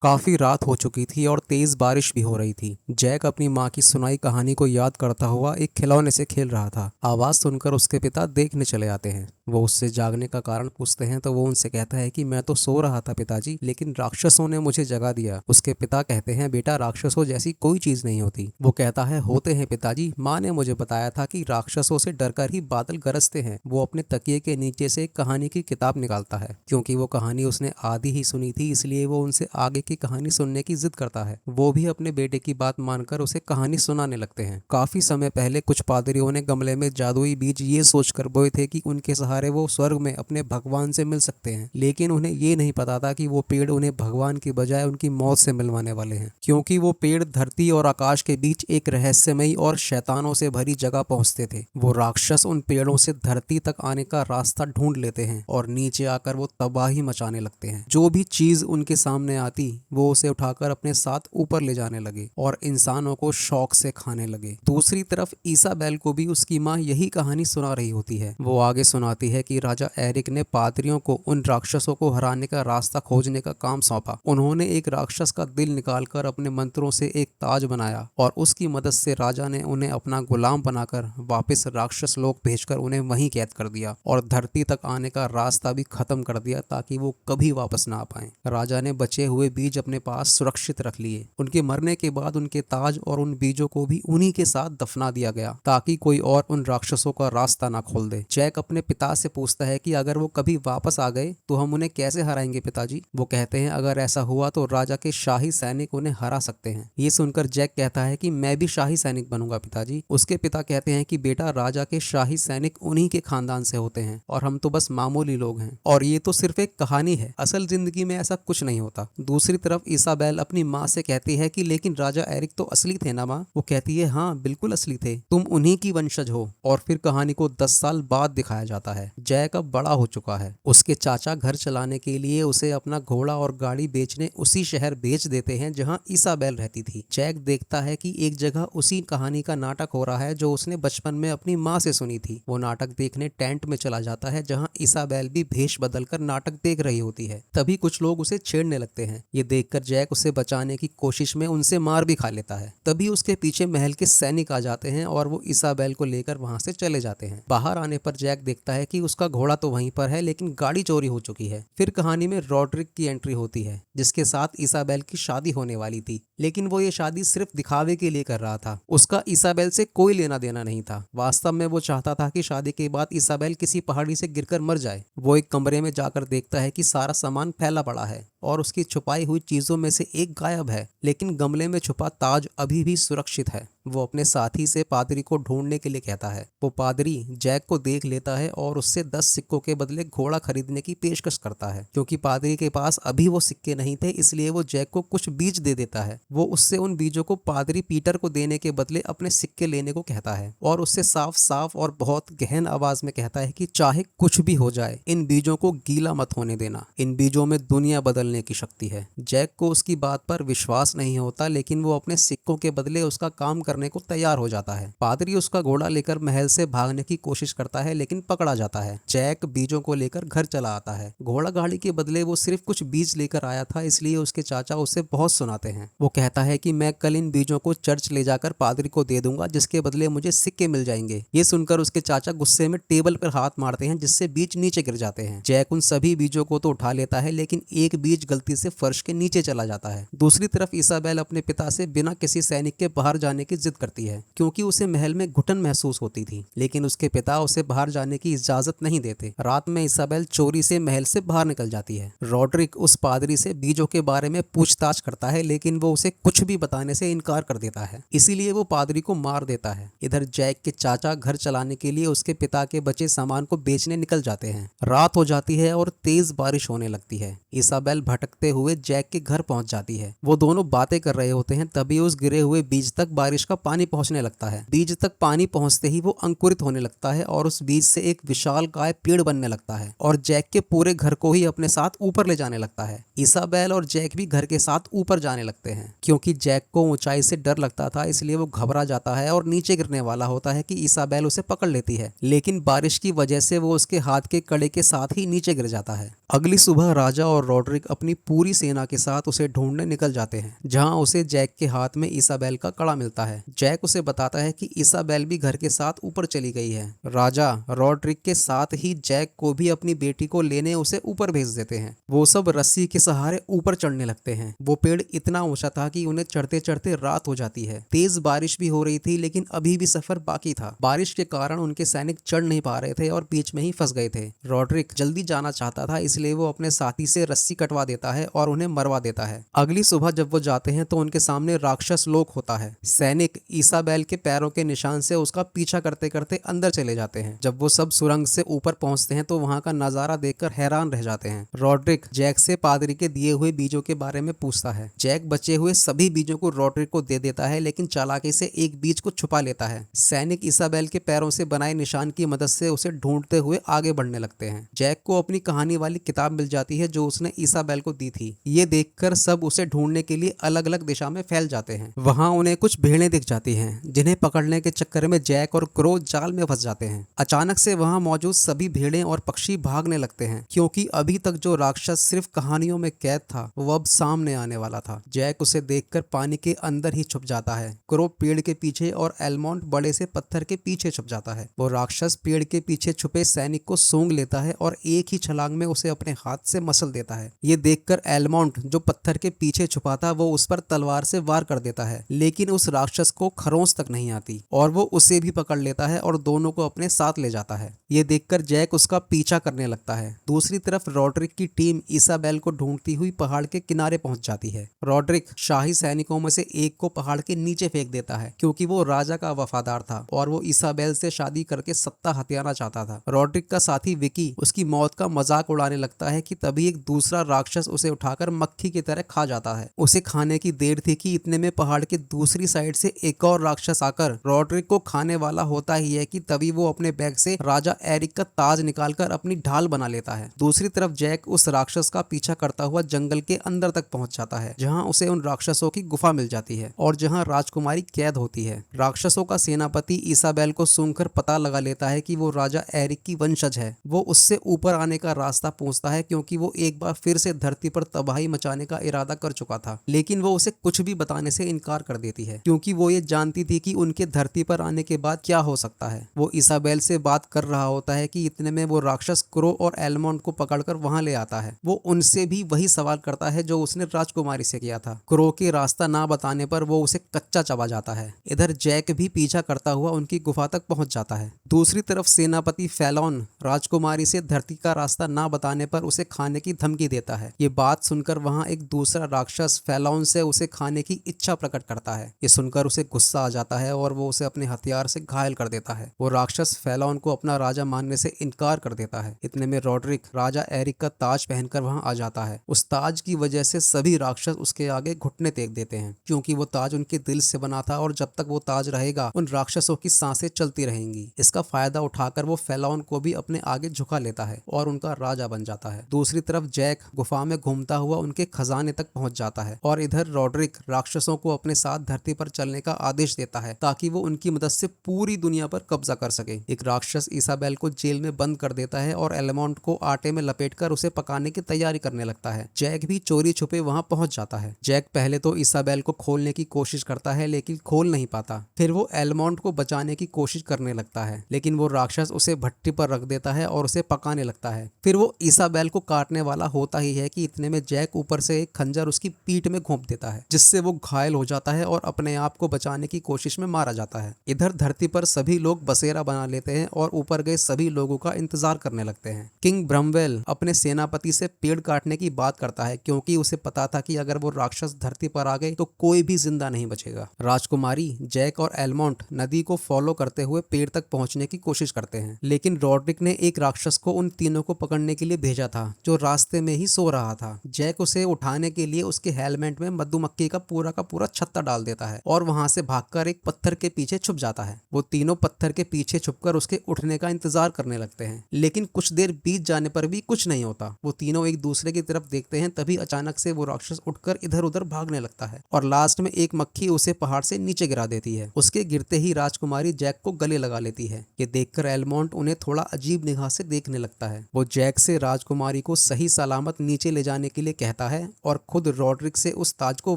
काफी रात हो चुकी थी और तेज बारिश भी हो रही थी। जैक अपनी माँ की सुनाई कहानी को याद करता हुआ एक खिलौने से खेल रहा था। आवाज सुनकर उसके पिता देखने चले आते हैं। वो उससे जागने का कारण पूछते हैं तो वो उनसे कहता है कि मैं तो सो रहा था पिताजी, लेकिन राक्षसों ने मुझे जगा दिया। उसके पिता कहते हैं, बेटा राक्षसों जैसी कोई चीज नहीं होती। वो कहता है, होते हैं पिताजी, माँ ने मुझे बताया था कि राक्षसों से डरकर ही बादल गरजते हैं। वो अपने तकिए के नीचे से एक कहानी की किताब निकालता है। क्योंकि वो कहानी उसने आधी ही सुनी थी, इसलिए वो उनसे आगे की कहानी सुनने की जिद करता है। वो भी अपने बेटे की बात मानकर उसे कहानी सुनाने लगते हैं। काफी समय पहले कुछ पादरियों ने गमले में जादुई बीज ये सोचकर बोए थे कि उनके सहारे वो स्वर्ग में अपने भगवान से मिल सकते हैं, लेकिन उन्हें ये नहीं पता था कि वो पेड़ उन्हें भगवान की बजाय उनकी मौत से मिलवाने वाले हैं। क्योंकि वो पेड़ धरती और आकाश के बीच एक रहस्यमयी और शैतानों से भरी जगह पहुंचते थे। वो राक्षस उन पेड़ों से धरती तक आने का रास्ता ढूंढ लेते हैं और नीचे आकर वो तबाही मचाने लगते हैं। जो भी चीज उनके सामने आती वो उसे उठाकर अपने साथ ऊपर ले जाने लगे और इंसानों को शौक से खाने लगे। दूसरी तरफ ईसाबेल को भी उसकी माँ यही कहानी सुना रही होती है। वो आगे सुनाती है कि राजा एरिक ने पादरियों को उन राक्षसों को हराने का रास्ता खोजने का काम सौंपा। उन्होंने एक राक्षस का दिल निकालकर अपने मंत्रों से एक ताज बनाया और उसकी मदद से राजा ने उन्हें अपना गुलाम बनाकर वापस राक्षस लोक भेजकर उन्हें वहीं कैद कर दिया और धरती तक आने का रास्ता भी खत्म कर दिया ताकि वो कभी वापस ना आ पाए। राजा ने बचे हुए बीज अपने पास सुरक्षित रख लिए। उनके मरने के बाद उनके ताज और उन बीजों को भी उन्हीं के साथ दफना दिया गया ताकि कोई और उन राक्षसों का रास्ता ना खोल दे। जैक अपने पिता से पूछता है कि अगर वो कभी वापस आ गए तो हम उन्हें कैसे हराएंगे पिताजी। वो कहते हैं, अगर ऐसा हुआ तो राजा के शाही सैनिक उन्हें हरा सकते हैं। ये सुनकर जैक कहता है कि मैं भी शाही सैनिक बनूंगा पिताजी। उसके पिता कहते हैं कि बेटा राजा के शाही सैनिक उन्हीं के खानदान से होते हैं और हम तो बस मामूली लोग हैं और ये तो सिर्फ एक कहानी है, असल जिंदगी में ऐसा कुछ नहीं होता। दूसरी तरफ ईसाबेल अपनी माँ से कहती है कि लेकिन राजा एरिक तो असली थे ना माँ। वो कहती है, हाँ बिल्कुल असली थे, तुम उन्हीं की वंशज हो। और फिर कहानी को 10 साल बाद दिखाया जाता है। जैक अब बड़ा हो चुका है। उसके चाचा घर चलाने के लिए उसे अपना घोड़ा और गाड़ी बेचने उसी शहर भेज देते हैं जहाँ ईसाबेल रहती थी। जैक देखता है कि एक जगह उसी कहानी का नाटक हो रहा है जो उसने बचपन में अपनी माँ से सुनी थी। वो नाटक देखने टेंट में चला जाता है जहाँ ईसाबेल भी भेष बदलकर नाटक देख रही होती है। तभी कुछ लोग उसे छेड़ने लगते हैं। ये देखकर जैक उसे बचाने की कोशिश में उनसे मार भी खा लेता है। तभी उसके पीछे महल के सैनिक आ जाते हैं और वो ईसाबेल को लेकर वहां से चले जाते हैं। बाहर आने पर जैक देखता है कि उसका घोड़ा तो वहीं पर है लेकिन गाड़ी चोरी हो चुकी है। फिर कहानी में रॉड्रिक की एंट्री होती है जिसके साथ ईसाबेल की शादी होने वाली थी, लेकिन वो ये शादी सिर्फ दिखावे के लिए कर रहा था। उसका ईसाबेल से कोई लेना देना नहीं था। वास्तव में वो चाहता था कि शादी के बाद ईसाबेल किसी पहाड़ी से गिरकर मर जाए। वो एक कमरे में जाकर देखता है कि सारा सामान फैला पड़ा है और उसकी छुपाई हुई चीजों में से एक गायब है, लेकिन गमले में छुपा ताज अभी भी सुरक्षित है। वो अपने साथी से पादरी को ढूंढने के लिए कहता है। वो पादरी जैक को देख लेता है और उससे 10 सिक्कों के बदले घोड़ा खरीदने की पेशकश करता है। क्योंकि पादरी के पास अभी वो सिक्के नहीं थे, इसलिए वो जैक को कुछ बीज दे देता है। वो उससे उन बीजों को पादरी पीटर को देने के बदले अपने सिक्के लेने को कहता है और उससे साफ साफ और बहुत गहन आवाज में कहता है कि चाहे कुछ भी हो जाए, इन बीजों को गीला मत होने देना। इन बीजों में दुनिया बदलने की शक्ति है। जैक को उसकी बात पर विश्वास नहीं होता, लेकिन वो अपने सिक्कों के बदले उसका काम करने को तैयार हो जाता है। पादरी उसका घोड़ा लेकर महल से भागने की कोशिश करता है लेकिन पकड़ा जाता है। जैक बीजों को लेकर घर चला आता है। घोड़ा गाड़ी के बदले वो सिर्फ कुछ बीज लेकर आया था, इसलिए उसके चाचा उसे बहुत सुनाते हैं। वो कहता है कि मैं कल इन बीजों को चर्च ले जाकर पादरी को दे दूंगा, जिसके बदले मुझे सिक्के मिल जाएंगे। ये सुनकर उसके चाचा गुस्से में टेबल पर हाथ मारते हैं, जिससे बीज नीचे गिर जाते हैं। जैक उन सभी बीजों को तो उठा लेता है, लेकिन एक बीज गलती से फर्श के नीचे चला जाता है। दूसरी तरफ ईसाबेल अपने पिता से बिना किसी सैनिक के बाहर जाने की जिद करती है, क्योंकि उसे महल में घुटन महसूस होती थी, लेकिन उसके पिता उसे बाहर जाने की इजाजत नहीं देते। रात में ईसाबेल चोरी से महल से बाहर निकल जाती है। रॉड्रिक उस पादरी से बीजों के बारे में पूछताछ करता है, लेकिन वो उसे कुछ भी बताने से इनकार कर देता है, इसीलिए वो पादरी को मार देता है। इधर जैक के चाचा घर चलाने के लिए उसके पिता के बचे सामान को बेचने निकल जाते हैं। रात हो जाती है और तेज बारिश होने लगती है। ईसाबेल भटकते हुए जैक के घर पहुंच जाती है। वो दोनों बातें कर रहे होते हैं तभी उस गिरे हुए बीज तक बारिश का पानी पहुंचने लगता है। बीज तक पानी पहुंचते ही वो अंकुरित होने लगता है और उस बीज से एक विशालकाय पेड़ बनने लगता है और जैक के पूरे घर को ही अपने साथ ऊपर ले जाने लगता है। इसाबेल और जैक भी घर के साथ ऊपर जाने लगते हैं। क्योंकि जैक को ऊंचाई से डर लगता था इसलिए वो घबरा जाता है और नीचे गिरने वाला होता है कि इसाबेल उसे पकड़ लेती है, लेकिन बारिश की वजह से वो उसके हाथ के कड़े के साथ ही नीचे गिर जाता है। अगली सुबह राजा और रॉड्रिक अपनी पूरी सेना के साथ उसे ढूंढने निकल जाते हैं, जहां उसे जैक के हाथ में इसाबेल का कड़ा मिलता है। जैक उसे बताता है कि इसाबेल भी घर के साथ ऊपर चली गई है। राजा रॉड्रिक के साथ ही जैक को भी अपनी बेटी को लेने उसे ऊपर भेज देते हैं। वो सब रस्सी के सहारे ऊपर चढ़ने लगते हैं। वो पेड़ इतना ऊंचा था कि उन्हें चढ़ते चढ़ते रात हो जाती है। तेज बारिश भी हो रही थी लेकिन अभी भी सफर बाकी था। बारिश के कारण उनके सैनिक चढ़ नहीं पा रहे थे और बीच में ही फंस गए थे। रॉड्रिक जल्दी जाना चाहता था इसलिए वो अपने साथी से रस्सी कटवा देता है और उन्हें मरवा देता है। अगली सुबह जब वो जाते हैं तो उनके सामने राक्षस लोक होता है। सैनिक इसाबेल के पैरों के निशान से उसका पीछा करते करते अंदर चले जाते हैं। जब वो सब सुरंग से ऊपर पहुंचते हैं तो वहां का नजारा देखकर हैरान रह जाते हैं। रॉड्रिक जैक से पादरी के दिए हुए बीजों के बारे में पूछता है। जैक बचे हुए सभी बीजों को रॉड्रिक को दे देता है लेकिन चालाकी से एक बीज को छुपा लेता है। सैनिक इसाबेल के पैरों से बनाए निशान की मदद से उसे ढूंढते हुए आगे बढ़ने लगते हैं। जैक को अपनी कहानी वाली किताब मिल जाती है जो उसने इसाबेल को दी थी। ये देखकर सब उसे ढूंढने के लिए अलग अलग दिशा में फैल जाते हैं। वहां उन्हें कुछ भेड़ें दिख जाती हैं जिन्हें पकड़ने के चक्कर में जैक और क्रो जाल में फंस जाते हैं। अचानक से वहां मौजूद सभी भेड़ें और पक्षी भागने लगते हैं क्योंकि अभी तक जो राक्षस सिर्फ कहानियों में कैद था वो अब सामने आने वाला था। जैक उसे देखकर पानी के अंदर ही छुप जाता है। क्रो पेड़ के पीछे और एलमोंड बड़े से पत्थर के पीछे छुप जाता है। वो राक्षस पेड़ के पीछे छुपे सैनिक को सूंघ लेता है और एक ही छलांग में उसे अपने हाथ से मसल देता है। ये देखकर एलमोंड जो पत्थर के पीछे छुपा था वो उस पर तलवार से वार कर देता है, लेकिन उस राक्षस को खरोंच तक नहीं आती और वो उसे भी पकड़ लेता है और दोनों को अपने साथ ले जाता है। ये देखकर जैक उसका पीछा करने लगता है। दूसरी तरफ रॉड्रिक की टीम इसाबेल को ढूंढती हुई पहाड़ के किनारे पहुंच जाती है। रॉड्रिक शाही सैनिकों में से एक को पहाड़ के नीचे फेंक देता है क्योंकि वो राजा का वफादार था और वो इसाबेल से शादी करके सत्ता हथियाना चाहता था। रॉड्रिक का साथी विकी उसकी मौत का मजाक उड़ाने लगता है कि तभी एक दूसरा राक्षस उसे उठाकर मक्खी की तरह खा जाता है। उसे खाने की देर थी कि इतने में पहाड़ के दूसरी साइड से एक और राक्षस आकर रॉड्रिक को खाने वाला होता ही है कि तभी वो अपने बैग से राजा एरिक का ताज निकालकर अपनी ढाल बना लेता है। दूसरी तरफ जैक उस राक्षस का पीछा करता हुआ जंगल के अंदर तक पहुंच जाता है जहां उसे उन राक्षसों की गुफा मिल जाती है और जहां राजकुमारी कैद होती है। राक्षसों का सेनापति इसाबेल को सूंघकर पता लगा लेता है कि वो राजा एरिक की वंशज है। वो उससे ऊपर आने का रास्ता पूछता है क्योंकि वो एक बार फिर से धरती पर तबाही मचाने का इरादा कर चुका था, लेकिन वो उसे कुछ भी बताने से इनकार कर देती है क्योंकि वो ये जानती थी कि उनके धरती पर आने के बाद क्या हो सकता है। वो इसाबेल से बात कर रहा होता है कि इतने में वो राक्षस क्रो और एलमोंड को पकड़कर वहां ले आता है। वो उनसे भी वही सवाल करता है जो उसने राजकुमारी से किया था। क्रो के रास्ता ना बताने पर वो उसे कच्चा चबा जाता है। इधर जैक भी पीछा करता हुआ उनकी गुफा तक पहुंच जाता है। दूसरी तरफ सेनापति फैलॉन राजकुमारी से धरती का रास्ता ना बताने पर उसे खाने की धमकी देता है। ये बात सुनकर वहां एक दूसरा राक्षस फैलॉन से उसे खाने की इच्छा प्रकट करता है। ये सुनकर उसे गुस्सा आ जाता है और वो उसे अपने हथियार से घायल कर देता है। वो राक्षस फैलॉन को अपना राजा मानने से इनकार कर देता है। इतने में रॉड्रिक राजा एरिक का ताज पहनकर वहां आ जाता है। उस ताज की वजह से सभी राक्षस उसके आगे घुटने टेक देते हैं क्योंकि वो ताज उनके दिल से बना था और जब तक वो ताज रहेगा उन राक्षसों की सांसें चलती रहेंगी। इसका फायदा उठाकर वो फैलॉन को भी अपने आगे झुका लेता है और उनका राजा बन जाता है। दूसरी तरफ जैक गुफा में घूमता हुआ उनके खजाने तक पहुंच जाता है और इधर रॉड्रिक राक्षसों को अपने साथ धरती पर चलने का आदेश देता है ताकि वो उनकी मदद से पूरी दुनिया पर कब्जा कर सके। एक राक्षस इसाबेल को जेल में बंद कर देता है और एलमोंड को आटे में लपेटकर उसे पकाने की तैयारी करने लगता है। जैक भी चोरी छुपे वहां पहुंच जाता है। जैक पहले तो इसाबेल को खोलने की कोशिश करता है लेकिन खोल नहीं पाता। फिर वो एलमोंड को बचाने की कोशिश करने लगता है लेकिन वो राक्षस उसे भट्टी पर रख देता है और उसे पकाने लगता है। फिर वो इसाबेल को काटने वाला होता ही है कि इतने में जैक ऊपर से एक खंजर उसकी पीठ में घोंप देता है जिससे वो घायल हो जाता है और अपने आप को बचाने की कोशिश में मारा जाता है। इधर धरती पर सभी लोग बसेरा बना लेते हैं और ऊपर गए सभी लोगों का इंतजार करने लगते हैं। किंग ब्रमवेल अपने सेनापति से पेड़ काटने की बात करता है क्योंकि उसे पता था कि अगर वो राक्षस धरती पर आ गए तो कोई भी जिंदा नहीं बचेगा। राजकुमारी जैक और एलमोंड नदी को फॉलो करते हुए पेड़ तक पहुंचने की कोशिश करते हैं, लेकिन रॉड्रिक ने एक राक्षस को उन तीनों को पकड़ने के लिए भेजा था जो रास्ते में ही सो रहा था। जैक उसे उठाने के लिए उसके हेलमेट में मधुमक्खी का पूरा छत्ता डाल देता है और वहां से भागकर एक पत्थर के पीछे छुप जाता है। वो तीनों पत्थर के पीछे छुपकर उसके उठने का इंतजार करने लगते हैं, लेकिन कुछ देर बीत जाने पर भी कुछ नहीं होता। वो तीनों एक दूसरे की तरफ देखते हैं, तभी अचानक से वो राक्षस उठकर इधर उधर भागने लगता है और लास्ट में एक मक्खी उसे पहाड़ से नीचे गिरा देती है। उसके गिरते ही राजकुमारी जैक को गले लगा लेती है। ये देखकर एलमोंट उन्हें थोड़ा अजीब निगाह से देखने लगता है। वो जैक से राजकुमारी को सही सलामत नीचे ले जाने के लिए कहता है और खुद रॉड्रिक से उस ताज को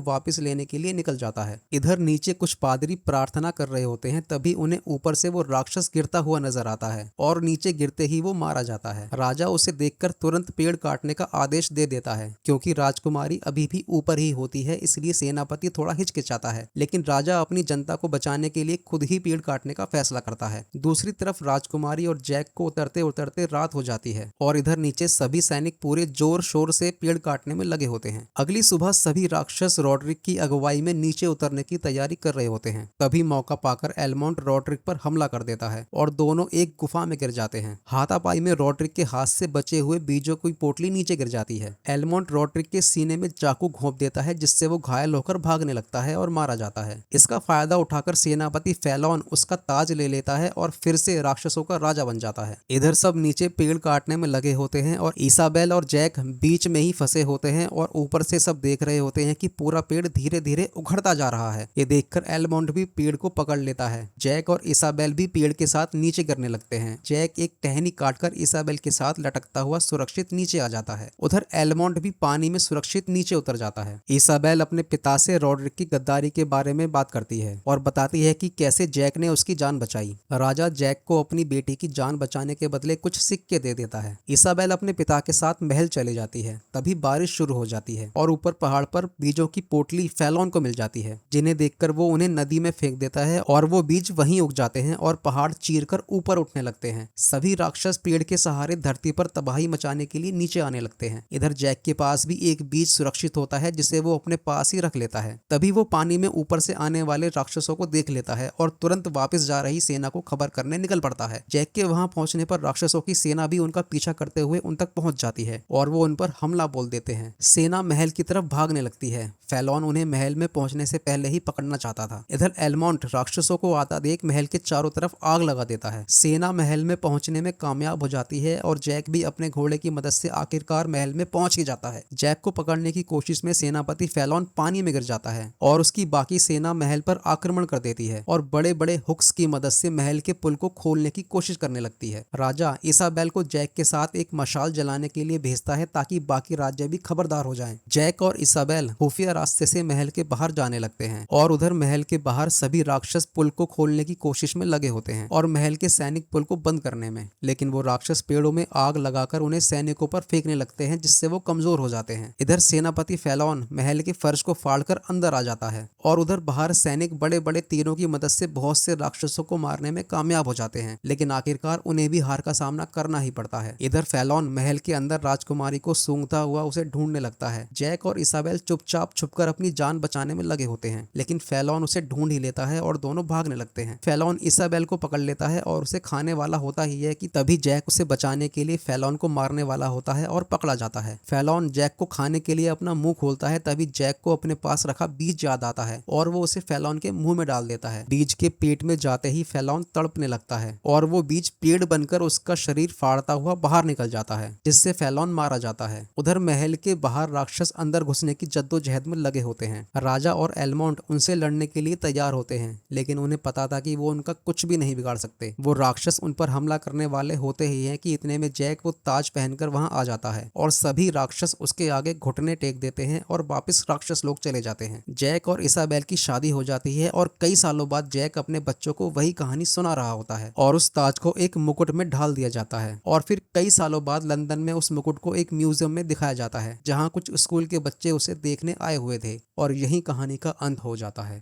वापस लेने के लिए निकल जाता है। इधर नीचे कुछ पादरी प्रार्थना कर रहे होते हैं, तभी उन्हें ऊपर से वो राक्षस गिरता हुआ नजर आता है और नीचे गिरते ही वो मारा जाता है। राजा उसे देखकर तुरंत पेड़ काटने का आदेश दे देता है, क्योंकि राजकुमारी अभी भी ऊपर ही होती है, इसलिए सेनापति थोड़ा हिचकिचाता है, लेकिन राजा अपनी जनता को बचाने के लिए खुद ही पेड़ काटने का फैसला करता है। दूसरी तरफ राजकुमारी और जैक को उतरते उतरते रात हो जाती है और इधर नीचे सभी सैनिक पूरे जोर शोर से पेड़ काटने में लगे होते हैं। अगली सुबह सभी राक्षस रॉड्रिक की अगुवाई में नीचे उतरने की तैयारी कर रहे होते हैं। तभी मौका पाकर एलमोंट रॉड्रिक पर हमला कर देता है और दोनों एक गुफा में गिर जाते हैं। हाथापाई में रॉड्रिक के हाथ से बचे हुए बीजों की पोटली नीचे गिर जाती है। एलमोंट रॉड्रिक के सीने में चाकू घोंप देता है, जिससे वो घायल होकर भागने लगता है और मारा जाता है। इसका फायदा उठाकर सेनापति फेलॉन उसका ताज ले लेता है और फिर से राक्षसों का राजा बन जाता है। इधर सब नीचे पेड़ काटने में लगे होते हैं और इसाबेल और जैक बीच में ही फंसे होते हैं और ऊपर से सब देख रहे होते हैं कि पूरा पेड़ धीरे धीरे उखड़ता जा रहा है। ये देखकर एलमोंट भी पेड़ को पकड़ लेता है। जैक और इसाबेल भी पेड़ के साथ नीचे गिरने लगते हैं। जैक एक टहनी काटकर इसाबेल के साथ लटकता हुआ सुरक्षित नीचे आ जाता है। उधर एलमोंट भी पानी में सुरक्षित नीचे उतर जाता है। इसाबेल अपने पिता से रॉड्रिक की गद्दारी के बारे में बात करती है और बताती है कि कैसे जैक ने उसकी जान बचाई। राजा जैक को अपनी बेटी की जान बचाने के बदले कुछ सिक्के दे देता है। इसाबेल अपने पिता के साथ महल चली जाती है। तभी बारिश शुरू हो जाती है और ऊपर पहाड़ पर बीजों की पोटली फेलॉन को मिल जाती है, जिन्हें देखकर वो उन्हें नदी में फेंक देता है और वो बीज वहीं उग जाते हैं और पहाड़ चीरकर ऊपर उठने लगते हैं। सभी राक्षस पेड़ के सहारे धरती पर तबाही मचाने के लिए नीचे आने लगते हैं। इधर जैक के पास भी एक बीज सुरक्षित होता है, जिसे वो अपने पास ही रख लेता है। तभी वो पानी में ऊपर से आने वाले राक्षसों को देख लेता है और तुरंत वापस जा रही सेना को खबर करने निकल पड़ता है। जैक के वहां पहुंचने पर राक्षसों की सेना भी उनका पीछा करते हुए उन तक पहुंच जाती है और वो उन पर हमला बोल देते हैं। सेना महल की तरफ भागने लगती है। फेलॉन उन्हें महल में पहुंचने से पहले ही पकड़ना चाहता था। इधर एलमोंट राक्षसों को आता देख महल के चारों तरफ आग लगा देता है। सेना महल में पहुंचने में कामयाब हो जाती है और जैक भी अपने घोड़े की मदद से आखिरकार महल में पहुंच ही जाता है। जैक को पकड़ने की कोशिश में सेनापति फेलॉन पानी में गिर जाता है और उसकी बाकी सेना महल पर आक्रमण कर देती है और बड़े बड़े हुक्स की मदद से महल के पुल को खोलने की कोशिश करने लगती है। राजा इसाबेल को जैक के साथ एक मशाल जलाने के लिए भेजता है ताकि बाकी राज्य भी खबरदार हो जाएं। जैक और इसाबेल खुफिया रास्ते से महल के बाहर जाने लगते हैं और उधर महल के बाहर सभी राक्षस पुल को खोलने की कोशिश में लगे होते हैं और महल के सैनिक पुल को बंद करने में, लेकिन वो राक्षस पेड़ों में आग लगाकर उन्हें सैनिकों पर फेंकने लगते हैं, जिससे वो कमजोर हो जाते हैं। इधर सेनापति फेलॉन महल के फर्श को फाड़कर अंदर आ जाता है और उधर बाहर सैनिक बड़े बड़े तीरों की मदद से बहुत से राक्षसों को मारने में कामयाब हो जाते हैं, लेकिन आखिरकार उन्हें भी हार का सामना करना ही पड़ता है। इधर फेलॉन महल के अंदर राजकुमारी को सूंघता हुआ उसे ढूंढने लगता है। जैक और इसाबेल चुपचाप छुपकर अपनी जान बचाने में लगे होते हैं, लेकिन फेलॉन उसे ढूंढ ही लेता है और दोनों भागने लगते हैं। फेलॉन इसाबेल को पकड़ लेता है और उसे खाने वाला होता ही है कि तभी जैक उसे बचाने के लिए फेलॉन को मारने वाला होता है और पकड़ा जाता है। फेलॉन जैक को खाने के लिए अपना मुंह खोलता है, तभी जैक को अपने पास रखा बीज याद आता है और वो उसे फेलॉन के मुंह में डाल देता है। बीज के पेट में जाते ही फेलॉन तड़पने लगता है और वो बीज पेड़ बनकर उसका शरीर फाड़ता हुआ बाहर निकल जाता है, जिससे फेलॉन मारा जाता है। उधर महल के बाहर राक्षस अंदर घुसने की जद्दोजहद में लगे होते हैं। राजा और एलमोंट उनसे लड़ने के लिए तैयार होते हैं, लेकिन उन्हें पता था कि वो उनका कुछ भी नहीं बिगाड़ सकते। वो राक्षस उन पर हमला करने वाले होते ही हैं कि इतने में जैक वो ताज पहनकर वहां आ जाता है और सभी राक्षस उसके आगे घुटने टेक देते हैं और वापस राक्षस लोग चले जाते हैं। जैक और इसाबेल की शादी हो जाती है और कई सालों बाद जैक अपने बच्चों को वही कहानी सुना रहा होता है और उस ताज को एक मुकुट में ढाल दिया जाता है और फिर कई सालों बाद लंदन में उस मुकुट को एक म्यूजियम में दिखाया जाता है, जहाँ कुछ स्कूल के बच्चे उसे देखने आए हुए थे और यही कहानी का अंत हो जाता है।